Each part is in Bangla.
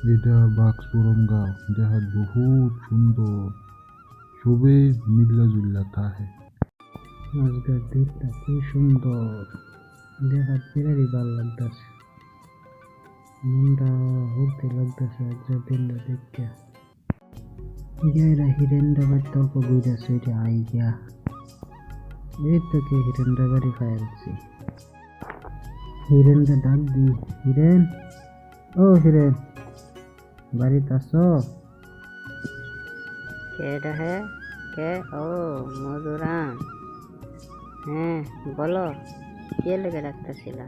এটা বাক্সপুরম গাঁও দেখাত বহুত সুন্দর সবে মিল্লা জুল্লা তাহে আজকের দিনটা কি সুন্দর দেখাত বিরারি ভাল লাগতেছে মনটা ভর্তি লাগতেছে আজকের দিনটা দেখতে গেরা হিরেন্দ্র বাড়িতে অল্প বুঝা সুইটা আই গিয়া এই তো কি হিরেন্দ্র বাড়ি ফাইলছি হিরেন্দ্র ডাক দি হিরেন ও হিরেন বাড়িতে আসো কে হে কে ও মধুরাম হ্যাঁ বলো কে লেগে ডাকতেছিলা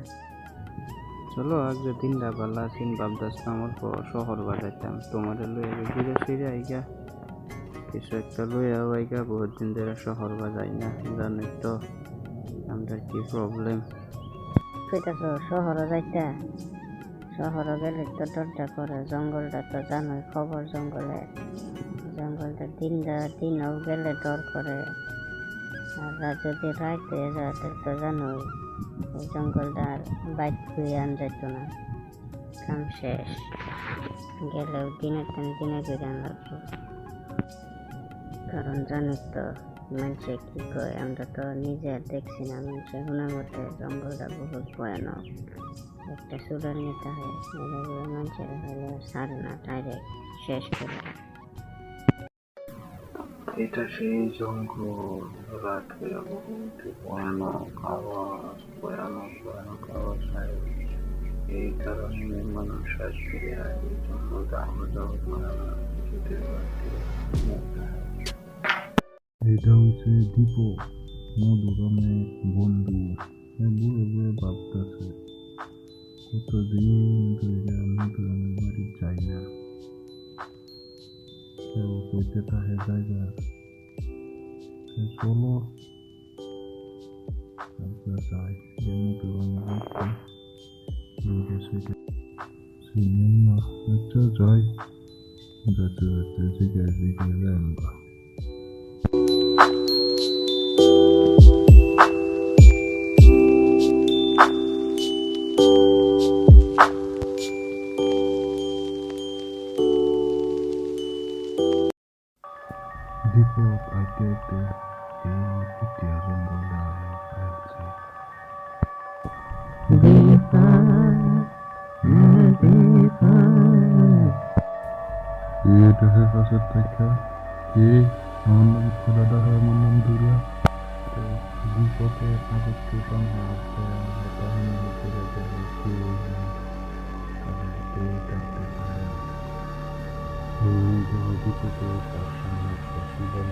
চলো আজকে দিনটা ভালো আছেন ভাবতেছিলাম আমার শহর বাজাইতাম তোমার লইয়া ঘুরে ফিরে আইগা কিছু একটা লইয়া আইগা বহুত দিন ধরে শহর বাজাই না জানি তো আমাদের কি প্রবলেম কইতাছ শহরে যাইতা শহরে গেলে তো দরজা করে জঙ্গলটা তো জানোই খবর জঙ্গলটা দিনও গেলে ডর করে আর যদি রাত হয়ে যায় তো জানোই এই জঙ্গলটা বাইক ঘুরে আন যাইত না কাম শেষ গেলেও দিনে ঘুরে আন লাগবো কারণ জানিস তো মানুষে কি কয় আমরা তো নিজে দেখছি না মানুষের শোনার মধ্যে জঙ্গলটা বহুত ভয়ানক একটা চুলার নিতে হয় মানুষের হলে সারে না ডাইরেক্ট শেষ করে এটা সেই জঙ্গল রাতে বহুত ভয়ানক আওয়াজ হয় এই কারণে মানুষ আজ ফিরে আয় এই জঙ্গলটা আমরা এটা হচ্ছে দীপক মধুরমের বন্ধু বুড়ে বুড়ে ভাবতেছে কতদিন ধরে মধুরমের বাড়ি যাই না কইতে থাকে জায়গা চলো তারপরে যাই যে মধুরমের বাড়িতে চিনেন না আচ্ছা যাই যেতে যেতে জিগায় যাই আমরা দীপক আইতে আইতে এই ভুতিয়া জঙ্গলে আসছে এটা হে কাছের থেকে কি আমার নাম ছেলেটা হয় আমার নাম দুরিয়া দীপকের আরেকটু সঙ্গে আসছে তখন করে দেবে কি দীপকের তার সঙ্গে পসিবল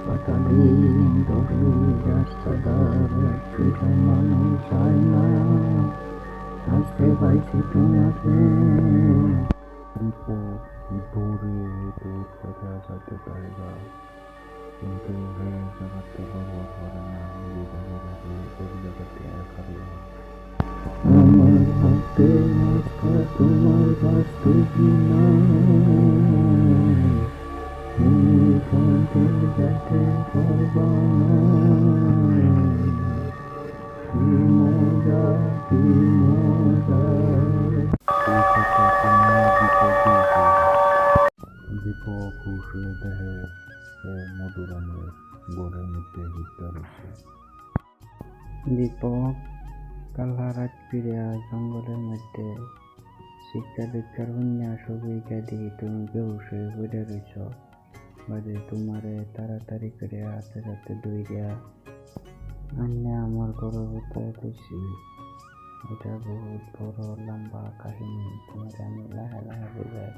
কতদিন ধরে রাস্তাদার ফিরে মানুষ চায় না আসতে পাইছি তোমাকে দীপক দৌড়ে করে যাইতে পারে না কিন্তু জায়গাতে ব্যবহার করে না ওই জায়গাতে একারে আমার হাতে আজকে তোমার বাস্তবী না তুমি কাঁদে যেতে পারবা না কি মজা দীপক শুয়ে দেখে মধুরমের গোড়ের মধ্যে ঘুরতে রয়েছে দীপক কাল্লা রাত ফিরিয়া জঙ্গলের মধ্যে শিক্ষার উন্না সবই গাদি তুমি বেহুশ হয়ে পড়ে রয়েছ বাজে তোমারে তাড়াতাড়ি করে হাতে হাতে দইয়া আন্যা আমার গর্ভবতী খুশি এটা বহুত বড় লম্বা কাহিনী তোমার আমি লাহে লাহে বোঝায়